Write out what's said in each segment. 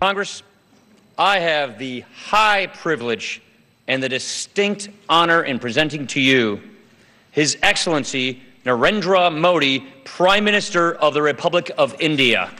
Congress, I have the high privilege and the distinct honor in presenting to you His Excellency Narendra Modi, Prime Minister of the Republic of India.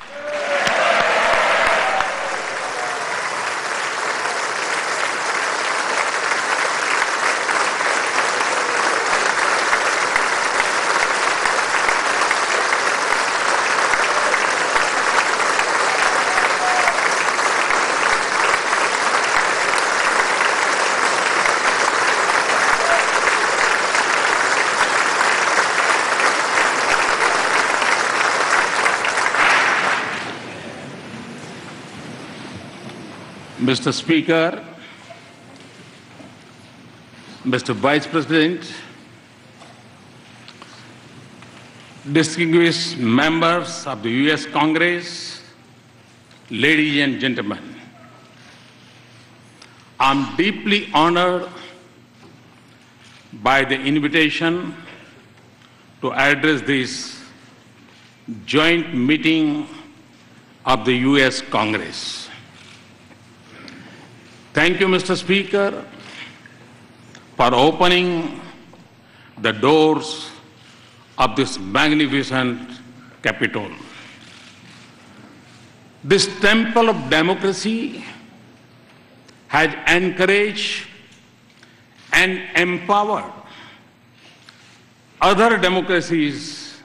Mr. Speaker, Mr. Vice President, distinguished members of the U.S. Congress, ladies and gentlemen, I'm deeply honored by the invitation to address this joint meeting of the U.S. Congress. Thank you, Mr. Speaker, for opening the doors of this magnificent Capitol. This temple of democracy has encouraged and empowered other democracies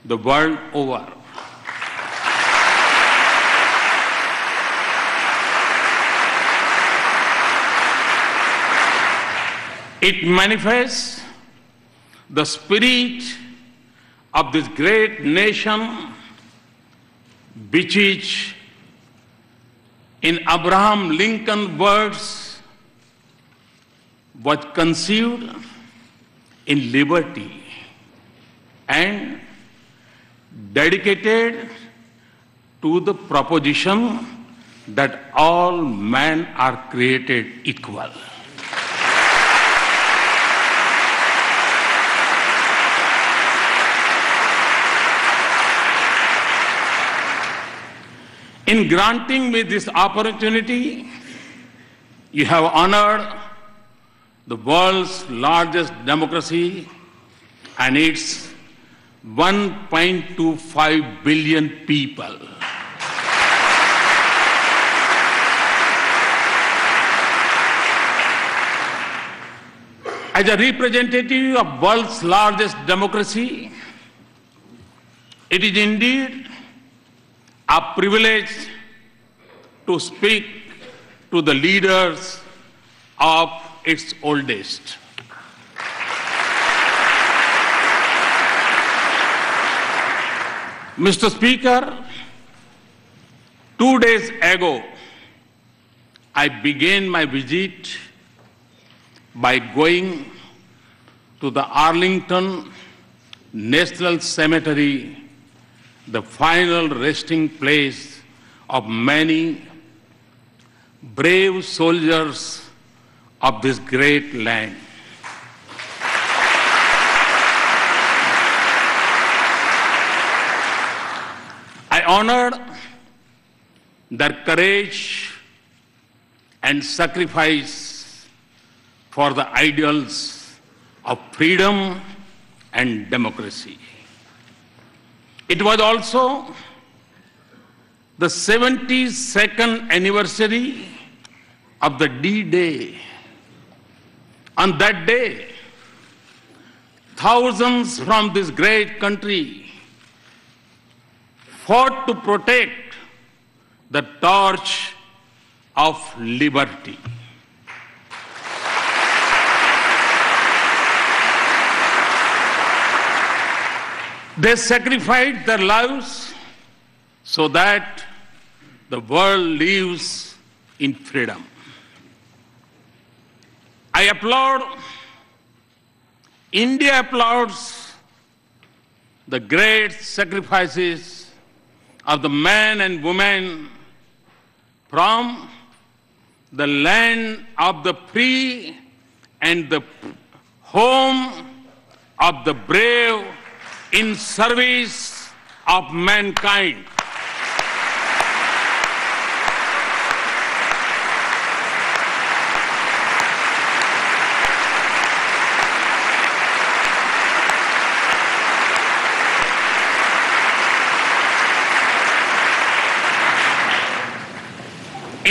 the world over. It manifests the spirit of this great nation, which is, in Abraham Lincoln's words, was conceived in liberty and dedicated to the proposition that all men are created equal. In granting me this opportunity, you have honored the world's largest democracy and its 1.25 billion people. As a representative of world's largest democracy, it is indeed a privilege to speak to the leaders of its oldest. Mr. Speaker, 2 days ago, I began my visit by going to the Arlington National Cemetery, the final resting place of many brave soldiers of this great land. I honored their courage and sacrifice for the ideals of freedom and democracy. It was also the 72nd anniversary of the D-Day. On that day, thousands from this great country fought to protect the torch of liberty. They sacrificed their lives so that the world lives in freedom. I applaud, India applauds the great sacrifices of the men and women from the land of the free and the home of the brave in service of mankind.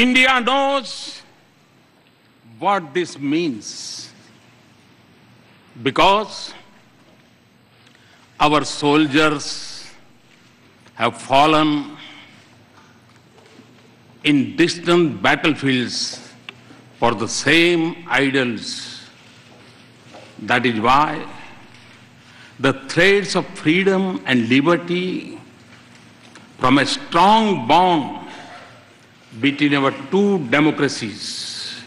India knows what this means because our soldiers have fallen in distant battlefields for the same ideals. That is why the threads of freedom and liberty from a strong bond between our two democracies.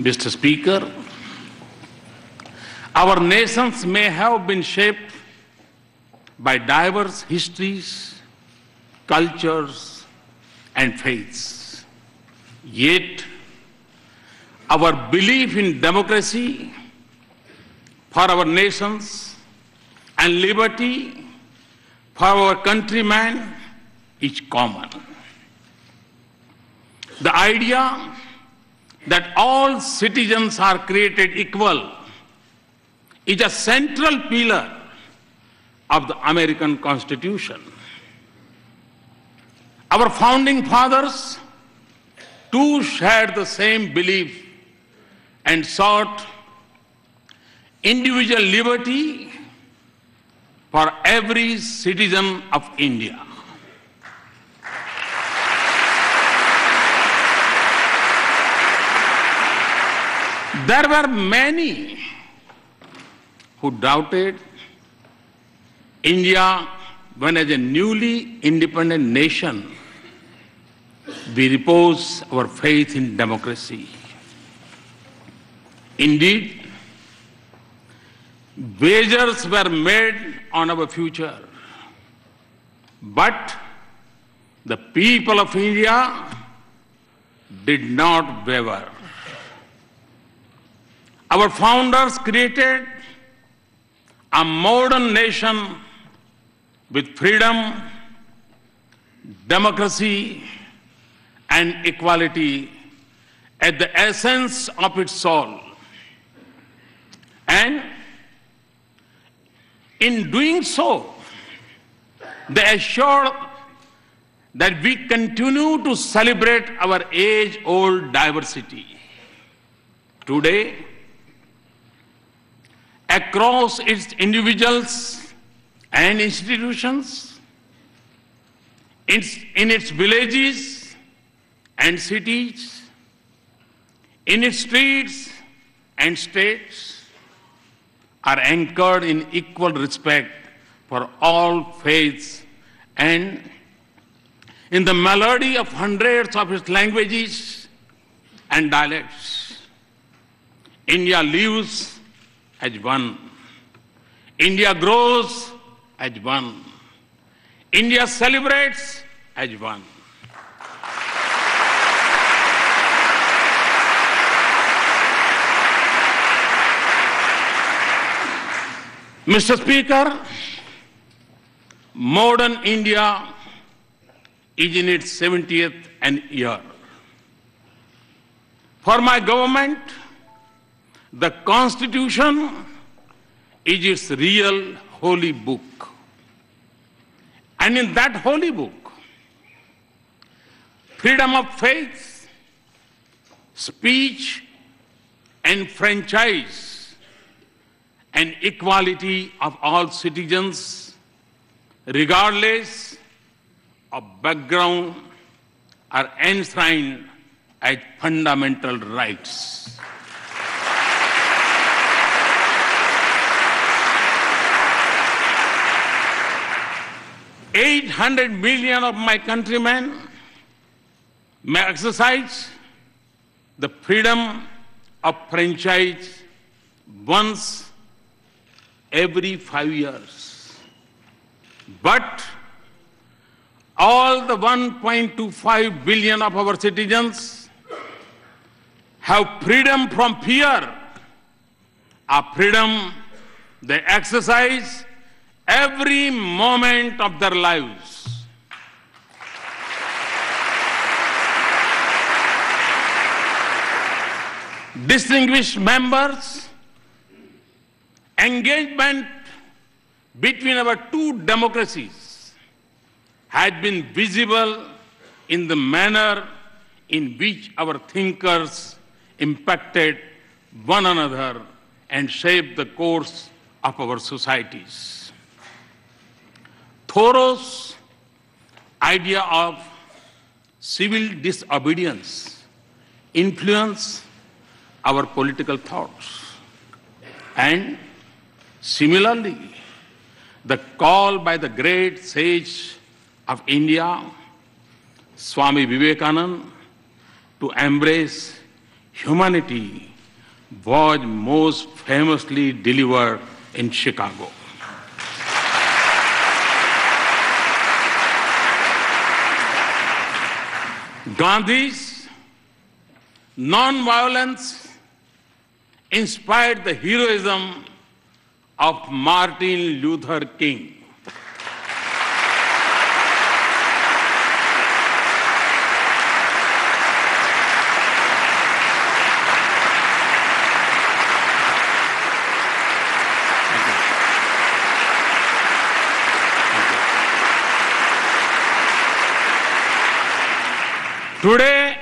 Mr. Speaker, our nations may have been shaped by diverse histories, cultures, and faiths. Yet, our belief in democracy for our nations and liberty for our countrymen is common. The idea that all citizens are created equal is a central pillar of the American Constitution. Our founding fathers too shared the same belief and sought individual liberty for every citizen of India. There were many who doubted India when, as a newly independent nation, we repose our faith in democracy. Indeed, wagers were made on our future, but the people of India did not waver. Our founders created a modern nation with freedom, democracy, and equality at the essence of its soul. And in doing so, they assured that we continue to celebrate our age-old diversity. Today, across its individuals and institutions, in its villages and cities, in its streets and states, are anchored in equal respect for all faiths and in the melody of hundreds of its languages and dialects. India lives as one. India grows as one. India celebrates as one. Mr. Speaker, modern India is in its 70th year. For my government, the Constitution is its real holy book. And in that holy book, freedom of faith, speech, and franchise, and equality of all citizens, regardless of background, are enshrined as fundamental rights. $800 million of my countrymen may exercise the freedom of franchise once every 5 years. But all the 1.25 billion of our citizens have freedom from fear, a freedom they exercise every moment of their lives. Distinguished members, engagement between our two democracies has been visible in the manner in which our thinkers impacted one another and shaped the course of our societies. Thoreau's idea of civil disobedience influenced our political thoughts. And similarly, the call by the great sage of India, Swami Vivekananda, to embrace humanity was most famously delivered in Chicago. Gandhi's non-violence inspired the heroism of Martin Luther King. Today,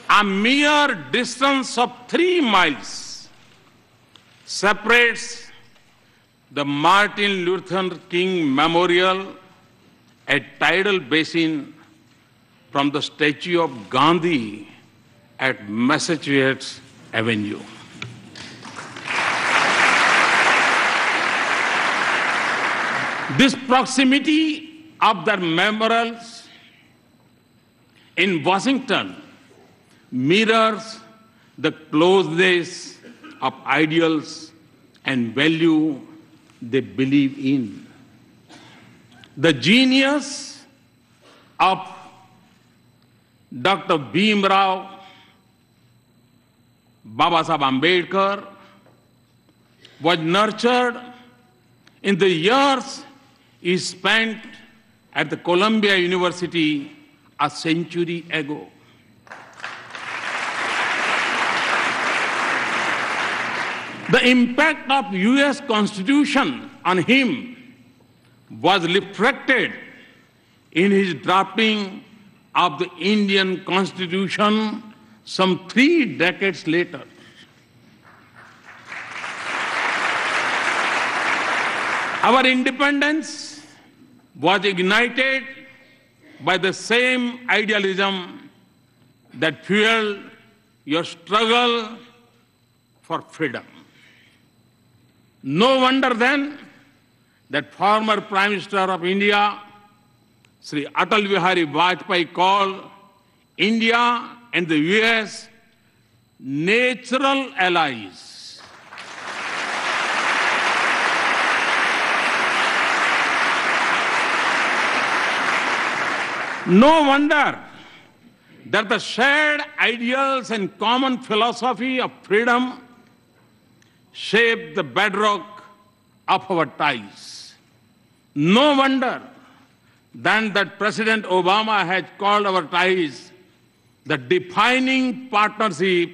a mere distance of 3 miles separates the Martin Luther King Memorial at Tidal Basin from the statue of Gandhi at Massachusetts Avenue. This proximity of the memorials in Washington mirrors the closeness of ideals and value they believe in. The genius of Dr. Bhimrao Babasaheb Ambedkar was nurtured in the years he spent at the Columbia University a century ago. The impact of US Constitution on him was reflected in his drafting of the Indian Constitution some 3 decades later. Our independence was ignited by the same idealism that fueled your struggle for freedom. No wonder then that former Prime Minister of India, Sri Atal Bihari Vajpayee, called India and the US natural allies. No wonder that the shared ideals and common philosophy of freedom shape the bedrock of our ties. No wonder then that President Obama has called our ties the defining partnership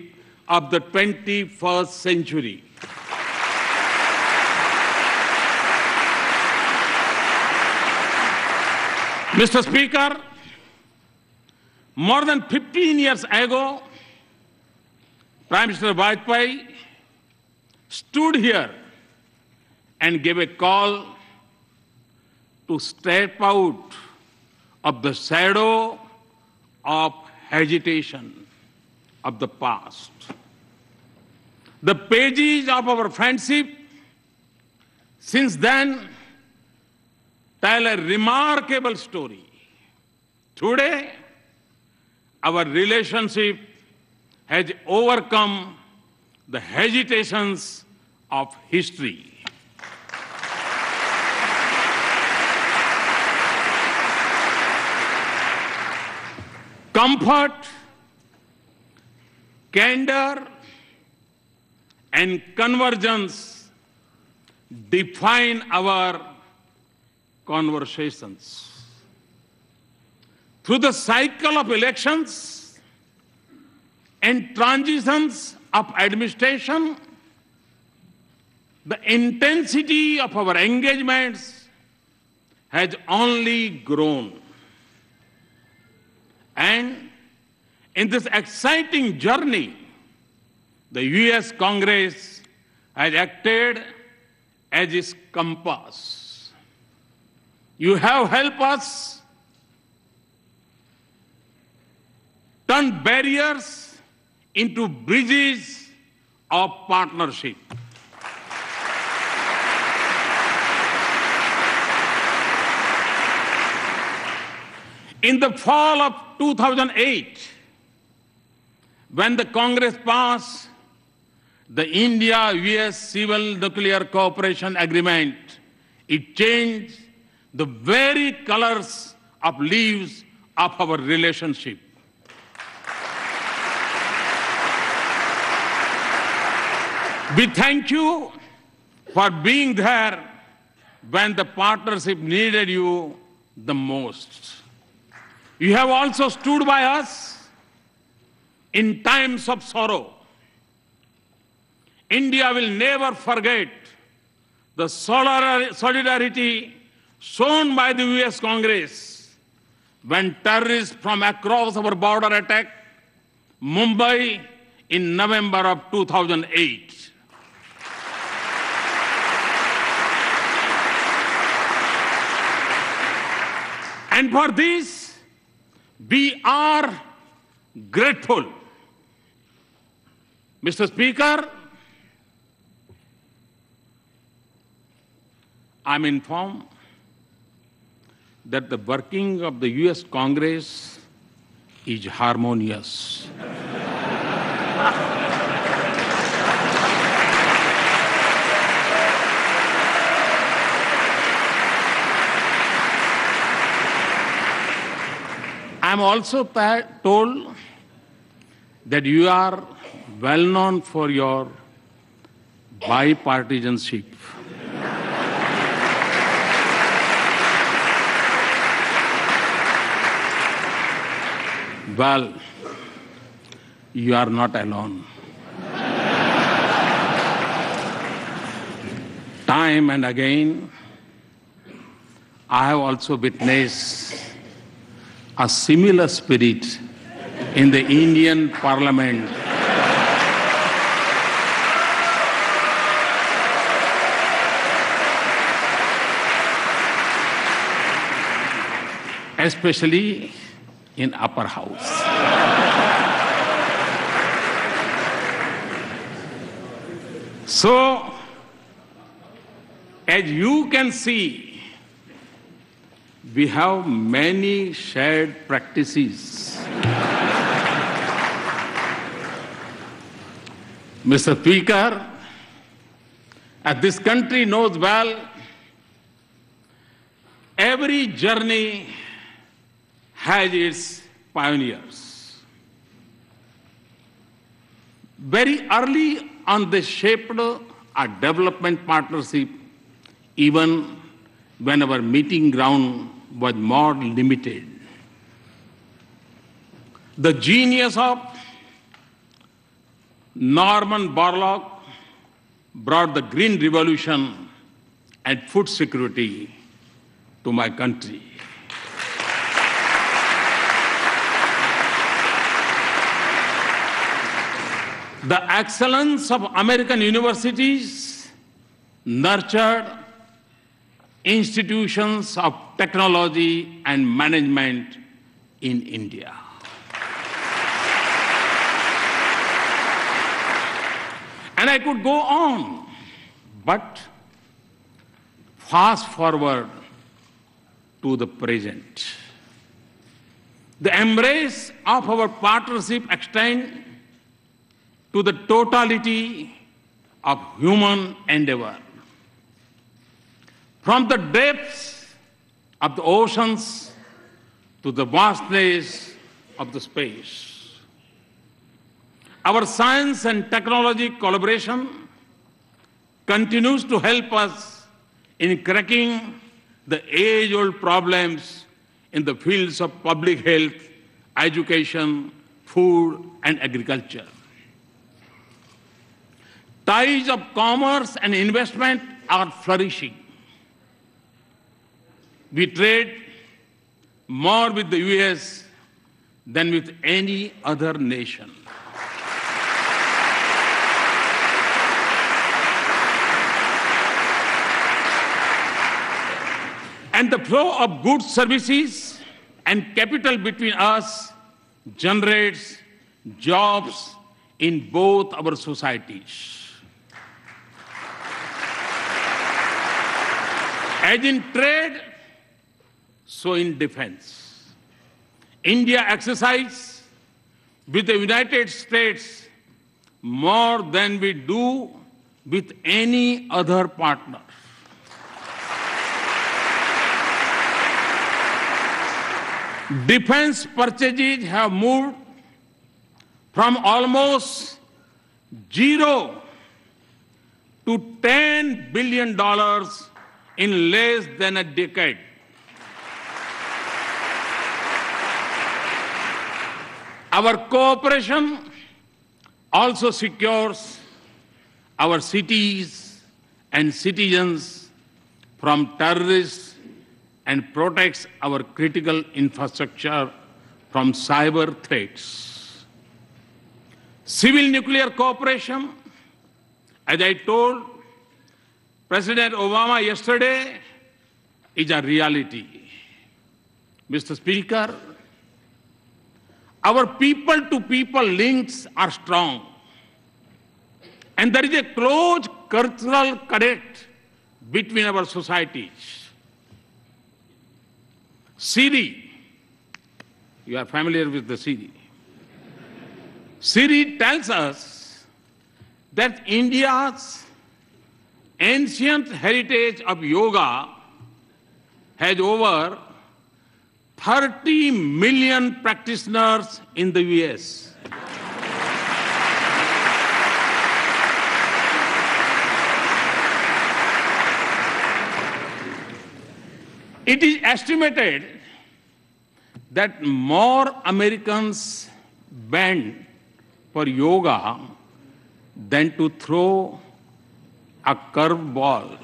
of the 21st century. Mr. Speaker, more than 15 years ago, Prime Minister Vajpayee stood here and gave a call to step out of the shadow of hesitation of the past. The pages of our friendship since then tell a remarkable story. Today, our relationship has overcome the hesitations of history. Comfort, candor, and convergence define our conversations. Through the cycle of elections and transitions of administration, the intensity of our engagements has only grown. And in this exciting journey, the US Congress has acted as its compass. You have helped us turn barriers into bridges of partnership. In the fall of 2008, when the Congress passed the India-US Civil Nuclear Cooperation Agreement, it changed the very colors of leaves of our relationship. We thank you for being there when the partnership needed you the most. You have also stood by us in times of sorrow. India will never forget the solidarity shown by the US Congress when terrorists from across our border attacked Mumbai in November of 2008. And for this, we are grateful. Mr. Speaker, I'm informed that the working of the US Congress is harmonious. I'm also told that you are well known for your bipartisanship. Well, you are not alone. Time and again, I have also witnessed a similar spirit in the Indian Parliament. Especially in upper house. So, as you can see, we have many shared practices. Mr. Speaker, as this country knows well, every journey has its pioneers. Very early on, they shaped a development partnership, even when our meeting ground was more limited. The genius of Norman Borlaug brought the Green Revolution and food security to my country. The excellence of American universities nurtured institutions of technology and management in India. And I could go on, but fast forward to the present. The embrace of our partnership extends to the totality of human endeavor. From the depths of the oceans to the vastness of the space. Our science and technology collaboration continues to help us in cracking the age-old problems in the fields of public health, education, food, and agriculture. Ties of commerce and investment are flourishing. We trade more with the US than with any other nation. And the flow of goods, services, and capital between us generates jobs in both our societies. As in trade, so in defense. India exercises with the United States more than we do with any other partner. Defense purchases have moved from almost zero to $10 billion in less than a decade. Our cooperation also secures our cities and citizens from terrorists and protects our critical infrastructure from cyber threats. Civil nuclear cooperation, as I told President Obama yesterday, is a reality. Mr. Speaker, our people-to-people links are strong, and there is a close cultural connect between our societies. Siri, you are familiar with the Siri. Siri tells us that India's ancient heritage of yoga has over 30 million practitioners in the US. It is estimated that more Americans bend for yoga than to throw a curveball.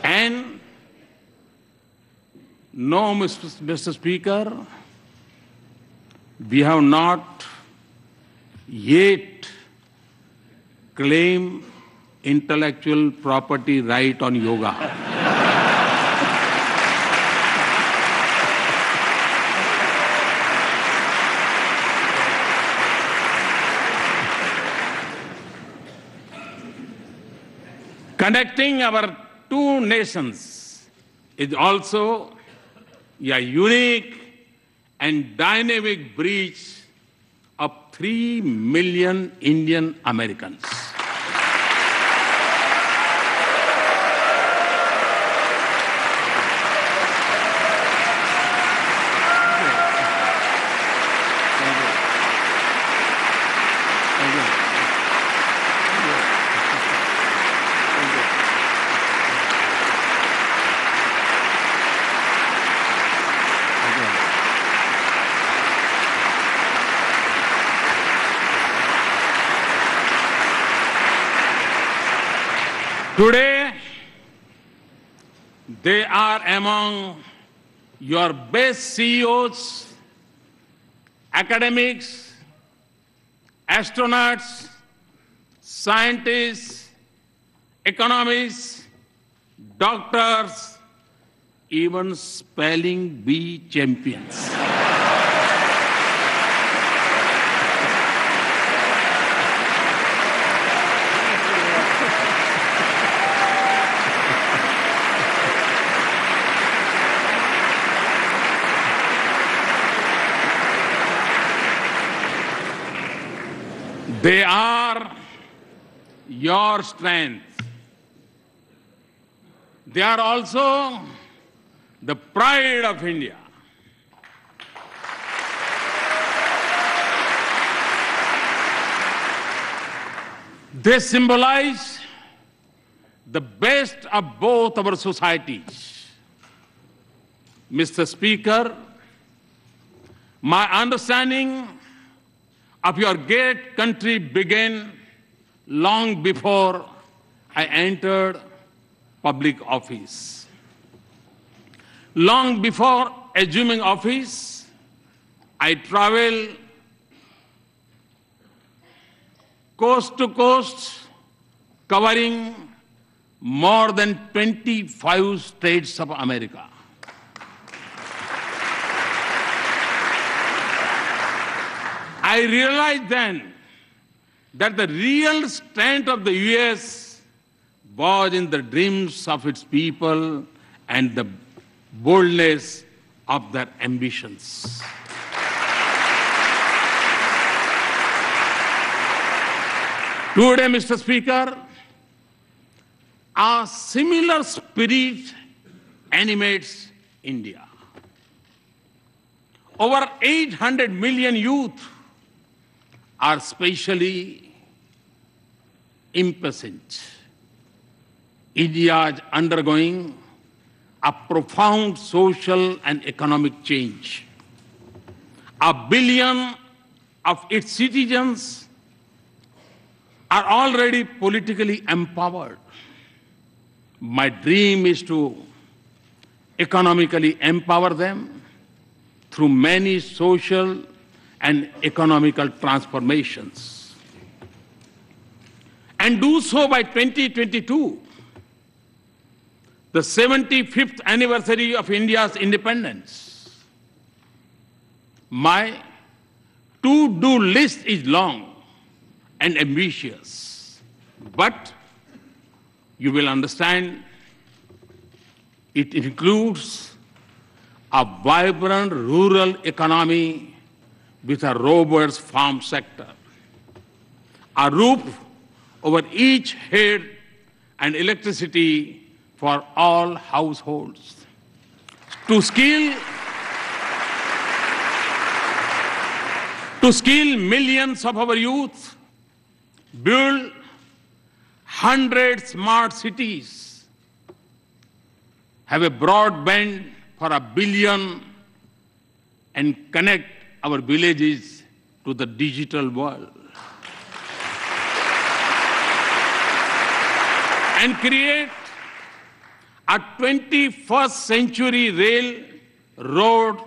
And no, Mr. Speaker, we have not yet claimed intellectual property right on yoga. Connecting our two nations is also a unique and dynamic bridge of 3 million Indian Americans. Today, they are among your best CEOs, academics, astronauts, scientists, economists, doctors, even spelling bee champions. They are your strength. They are also the pride of India. They symbolize the best of both our societies. Mr. Speaker, my understanding of your great country began long before I entered public office. Long before assuming office, I traveled coast to coast, covering more than 25 states of America. I realized then that the real strength of the US was in the dreams of its people and the boldness of their ambitions. Today, Mr. Speaker, a similar spirit animates India. Over 800 million youth are spatially impatient. India is undergoing a profound social and economic change. 1 billion of its citizens are already politically empowered. My dream is to economically empower them through many social and economical transformations, and do so by 2022, the 75th anniversary of India's independence. My to-do list is long and ambitious, but you will understand it includes a vibrant rural economy with a robust farm sector, a roof over each head, and electricity for all households. To skill millions of our youth, build 100 smart cities, have a broadband for 1 billion, and connect our villages to the digital world, and create a 21st century rail, road,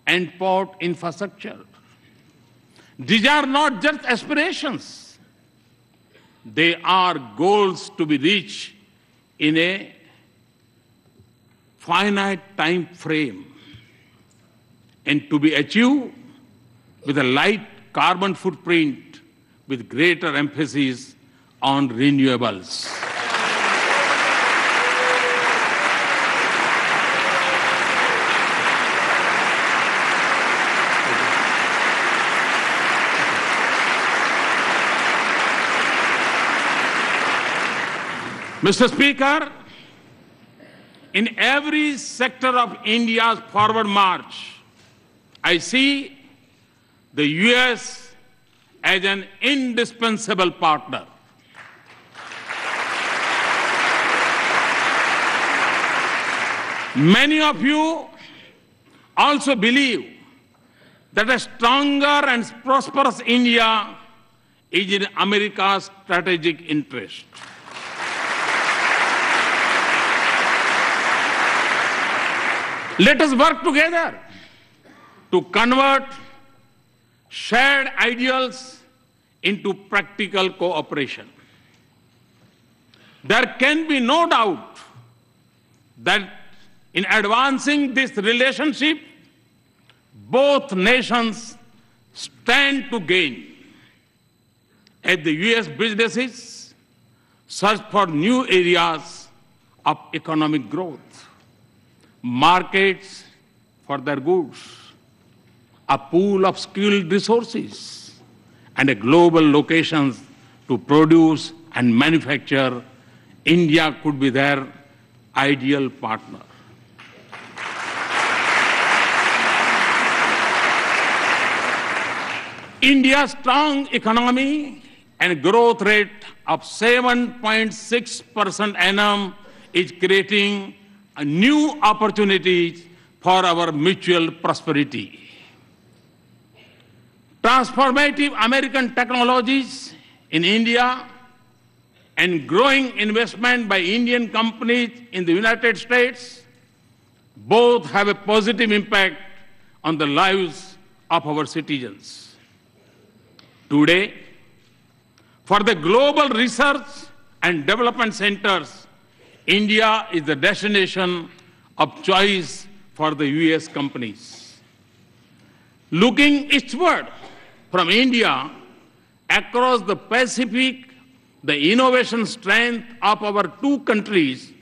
and port infrastructure. These are not just aspirations. They are goals to be reached in a finite time frame and to be achieved with a light carbon footprint with greater emphasis on renewables. Mr. Speaker, in every sector of India's forward march, I see the US as an indispensable partner. Many of you also believe that a stronger and prosperous India is in America's strategic interest. Let us work together to convert shared ideals into practical cooperation. There can be no doubt that in advancing this relationship, both nations stand to gain as the US businesses search for new areas of economic growth, markets for their goods, a pool of skilled resources, and a global locations to produce and manufacture. India could be their ideal partner. India's strong economy and growth rate of 7.6% annum is creating a new opportunities for our mutual prosperity. Transformative American technologies in India and growing investment by Indian companies in the United States Both have a positive impact on the lives of our citizens. Today, for the global research and development centers, India is the destination of choice for the US companies. Looking eastward from India, across the Pacific, the innovation strength of our two countries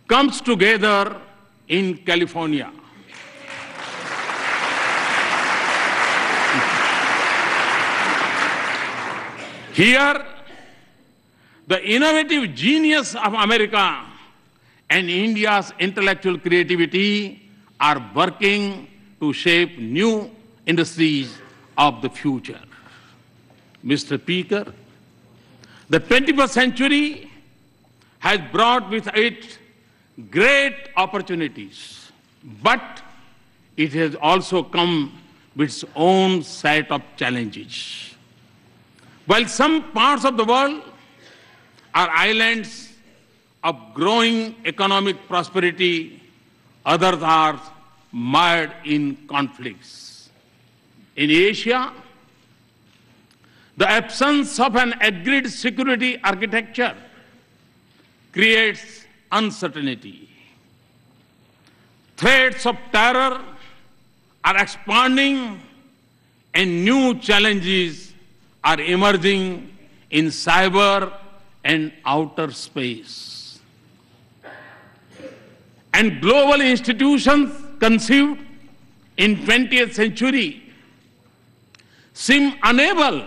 comes together in California. Here, the innovative genius of America and India's intellectual creativity are working to shape new industries of the future. Mr. Speaker, the 21st century has brought with it great opportunities, but it has also come with its own set of challenges. While some parts of the world are islands of growing economic prosperity, others are mired in conflicts. In Asia, the absence of an agreed security architecture creates uncertainty. Threats of terror are expanding and new challenges are emerging in cyber and outer space. And global institutions conceived in 20th century seem unable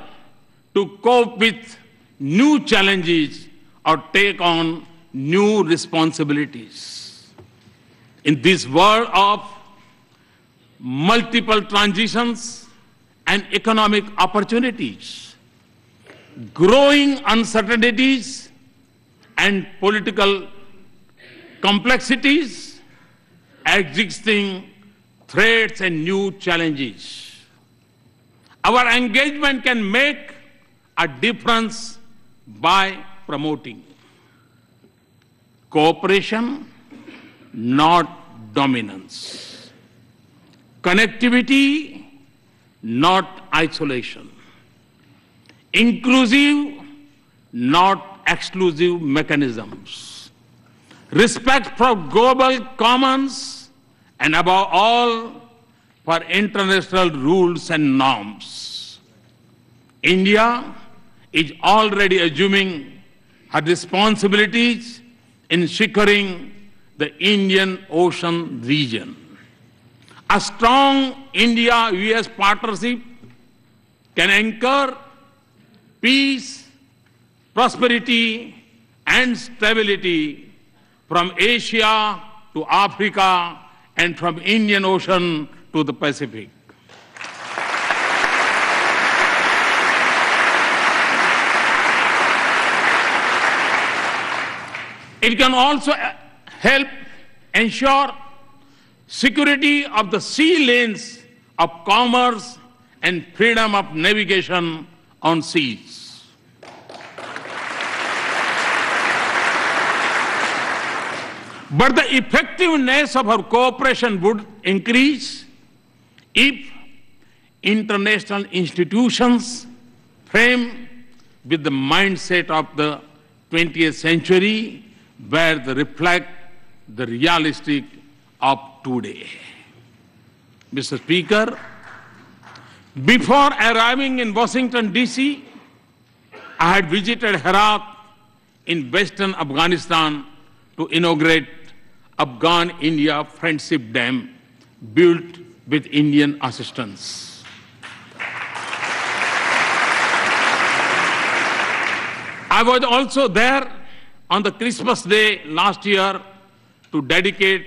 to cope with new challenges or take on new responsibilities. In this world of multiple transitions and economic opportunities, growing uncertainties and political complexities, existing threats and new challenges, our engagement can make a difference by promoting cooperation, not dominance, connectivity, not isolation, inclusive, not exclusive mechanisms, respect for global commons, and above all, for international rules and norms. India is already assuming her responsibilities in securing the Indian Ocean region. A strong India-US partnership can anchor peace, prosperity, and stability from Asia to Africa and from Indian Ocean to the Pacific. It can also help ensure security of the sea lanes of commerce and freedom of navigation on seas. But the effectiveness of our cooperation would increase if international institutions frame with the mindset of the 20th century, where they reflect the realistic of today. Mr. Speaker, before arriving in Washington, D.C., I had visited Herat in western Afghanistan to inaugurate Afghan-India Friendship Dam built with Indian assistance. I was also there on the Christmas Day last year to dedicate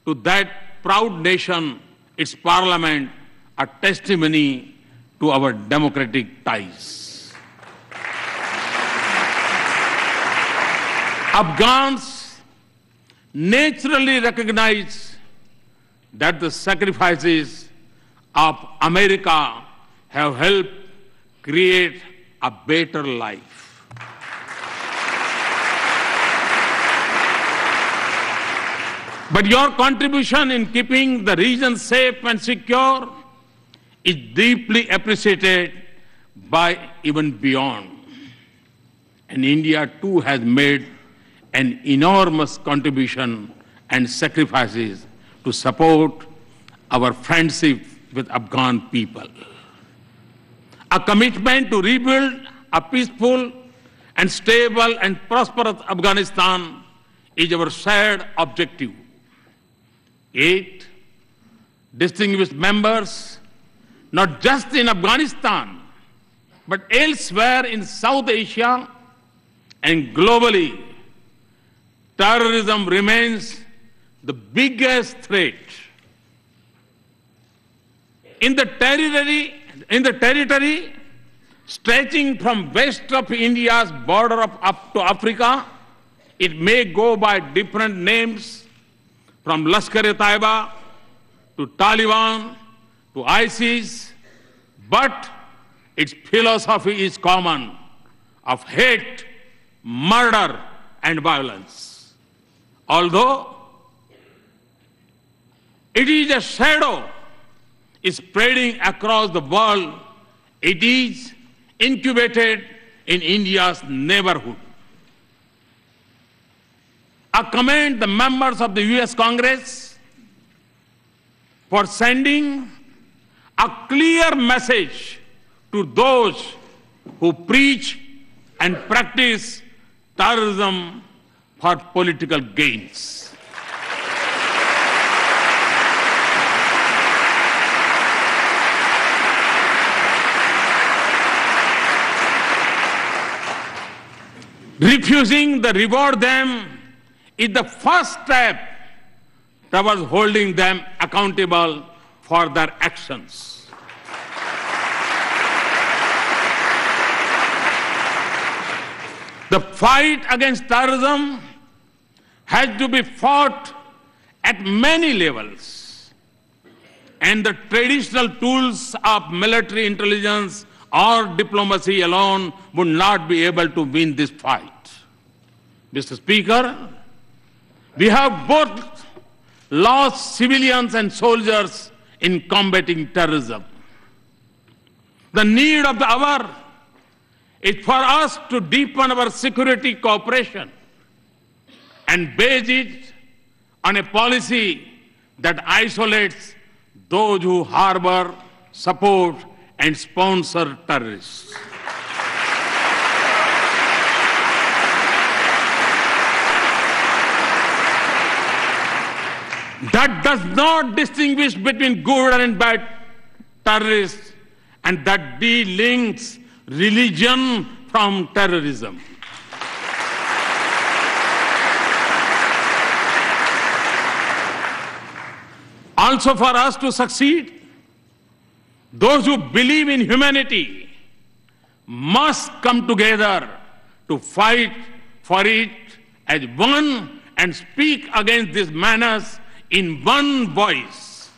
to that proud nation, its parliament, a testimony to our democratic ties. Afghans naturally recognize that the sacrifices of America have helped create a better life. But your contribution in keeping the region safe and secure is deeply appreciated by even beyond. And India too has made an enormous contribution and sacrifices to support our friendship with Afghan people. A commitment to rebuild a peaceful and stable and prosperous Afghanistan is our shared objective. Yet, distinguished members, not just in Afghanistan, but elsewhere in South Asia and globally, terrorism remains the biggest threat. In the territory stretching from west of India's border up to Africa, it may go by different names, from Lashkar-e-Taiba to Taliban to ISIS, but its philosophy is common, of hate, murder, and violence. Although it is a shadow spreading across the world, it is incubated in India's neighborhood. I commend the members of the US Congress for sending a clear message to those who preach and practice terrorism for political gains. Refusing to reward them is the first step towards holding them accountable for their actions. The fight against terrorism has to be fought at many levels, and the traditional tools of military intelligence or diplomacy alone would not be able to win this fight. Mr. Speaker, we have both lost civilians and soldiers in combating terrorism. The need of the hour is for us to deepen our security cooperation and base it on a policy that isolates those who harbor, support, and sponsor terrorists. That does not distinguish between good and bad terrorists, and that delinks religion from terrorism. Also, for us to succeed, those who believe in humanity must come together to fight for it as one and speak against this menace in one voice.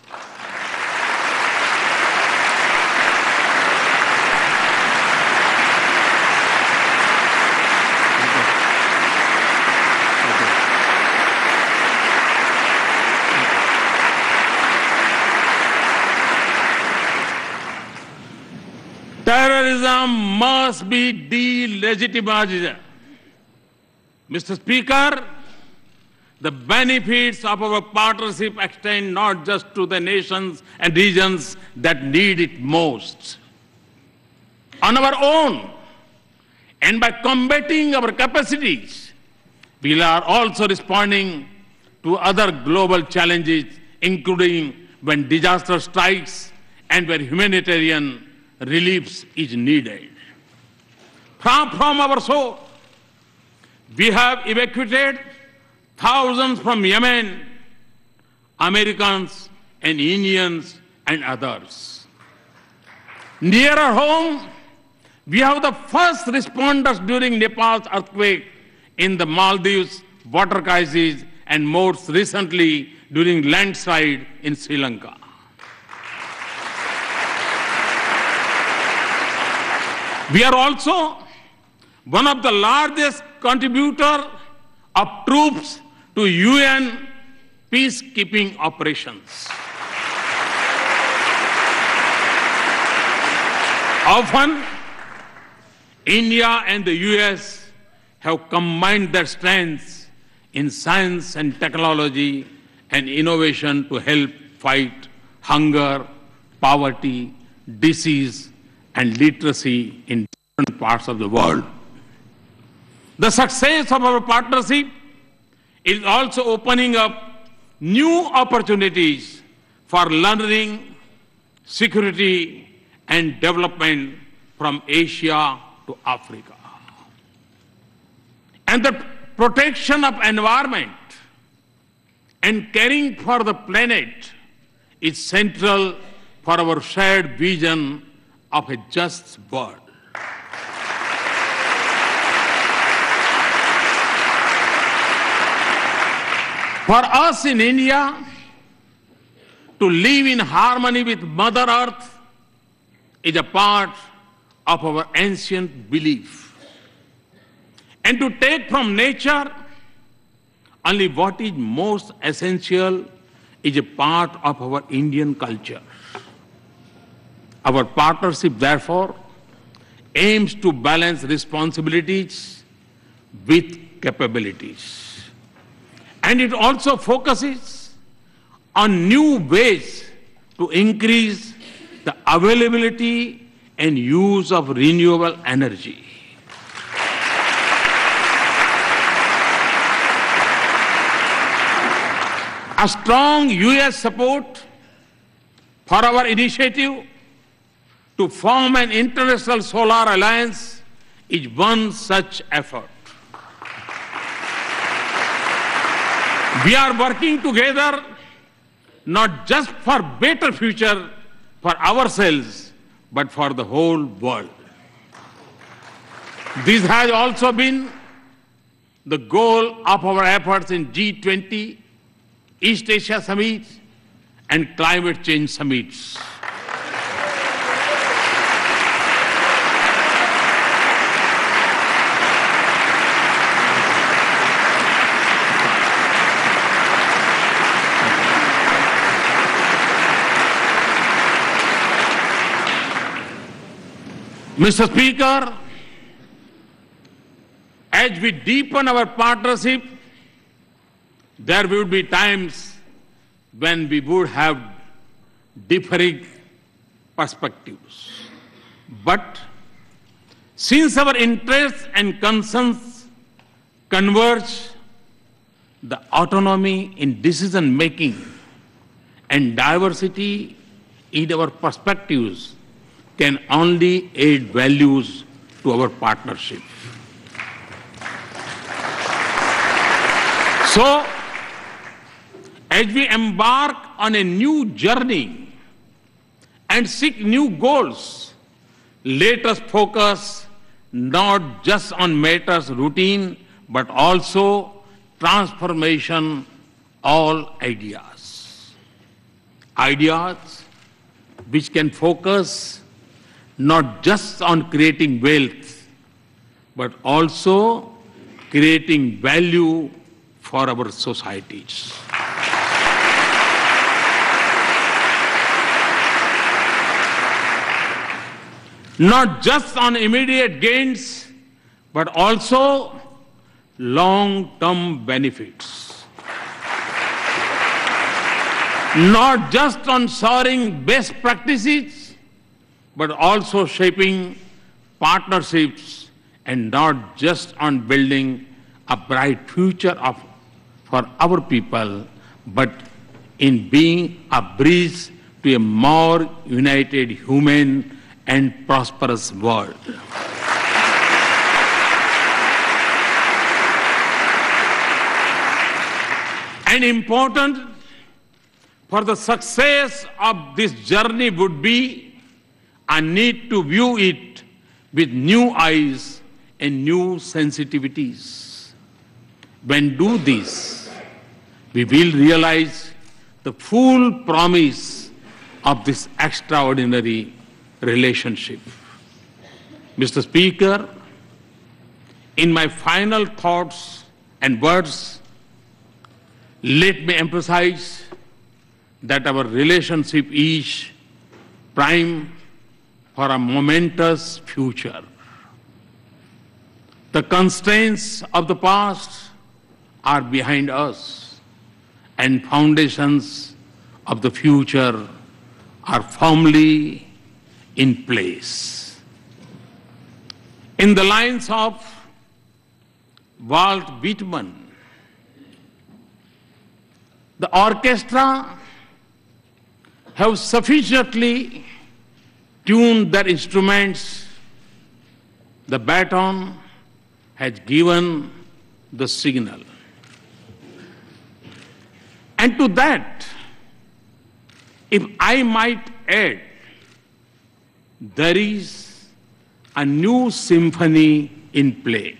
Terrorism must be delegitimized. Mr. Speaker, the benefits of our partnership extend not just to the nations and regions that need it most. On our own, and by combating our capacities, we are also responding to other global challenges, including when disaster strikes and where humanitarian relief is needed. From our soul, we have evacuated thousands from Yemen, Americans and Indians and others. Nearer home, we have the first responders during Nepal's earthquake, in the Maldives water crisis, and most recently during landslide in Sri Lanka. We are also one of the largest contributors of troops to UN peacekeeping operations. Often, India and the US have combined their strengths in science and technology and innovation to help fight hunger, poverty, disease, and literacy in different parts of the world. The success of our partnership is also opening up new opportunities for learning, security, and development from Asia to Africa. And the protection of environment and caring for the planet is central for our shared vision of a just world. For us in India, to live in harmony with Mother Earth is a part of our ancient belief. And to take from nature only what is most essential is a part of our Indian culture. Our partnership, therefore, aims to balance responsibilities with capabilities. And it also focuses on new ways to increase the availability and use of renewable energy. A strong US support for our initiative to form an international solar alliance is one such effort. We are working together not just for better future for ourselves, but for the whole world. This has also been the goal of our efforts in G20, East Asia Summit, and climate change summits. Mr. Speaker, as we deepen our partnership, there will be times when we would have differing perspectives. But since our interests and concerns converge, the autonomy in decision-making and diversity in our perspectives can only add values to our partnership. So, as we embark on a new journey and seek new goals, let us focus not just on matters routine, but also transformation, all ideas. Ideas which can focus not just on creating wealth, but also creating value for our societies. Not just on immediate gains, but also long-term benefits. Not just on sharing best practices, but also shaping partnerships, and not just on building a bright future for our people, but in being a bridge to a more united, human, and prosperous world. And important for the success of this journey would be a need to view it with new eyes and new sensitivities. When do this, we will realize the full promise of this extraordinary relationship. Mr. Speaker, in my final thoughts and words, Let me emphasize that our relationship is prime for a momentous future. The constraints of the past are behind us, and foundations of the future are firmly in place. In the lines of Walt Whitman, the orchestra have sufficiently tuned their instruments. The baton has given the signal. And to that, if I might add, there is a new symphony in play.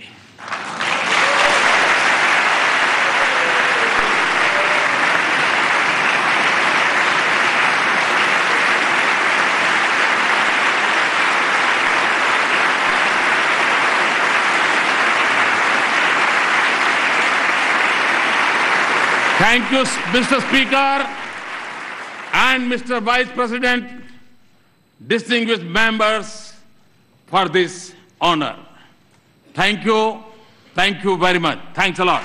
Thank you, Mr. Speaker and Mr. Vice President, distinguished members, for this honor. Thank you very much. Thanks a lot.